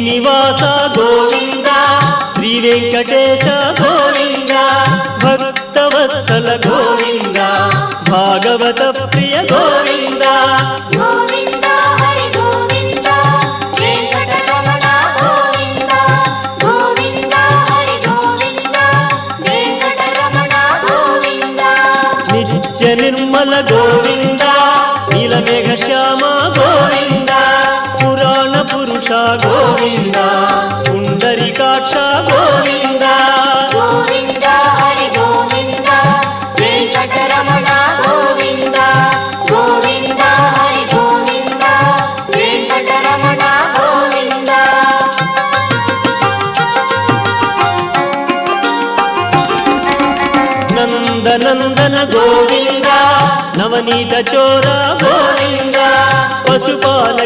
శ్రీనివాస గోవింద శ్రీ వెంకటేశ గోవింద భక్తవత్సల గోవింద భాగవత ప్రియ గోవింద గోవింద హరి గోవింద వెంకటరమణ గోవింద గోవింద హరి గోవింద వెంకటరమణ గోవింద నిత్య నిర్మల గోవింద నీలమేఘ శ్యామ గోవింద పురాణ పురుష గోవింద పుండరీకాక్ష గోవింద గోవింద హరి గోవింద వెంకటరమణ గోవింద గోవింద హరి గోవింద వెంకటరమణ గోవింద నందనందన గోవింద నవనీత చోర గోవింద పశుపాల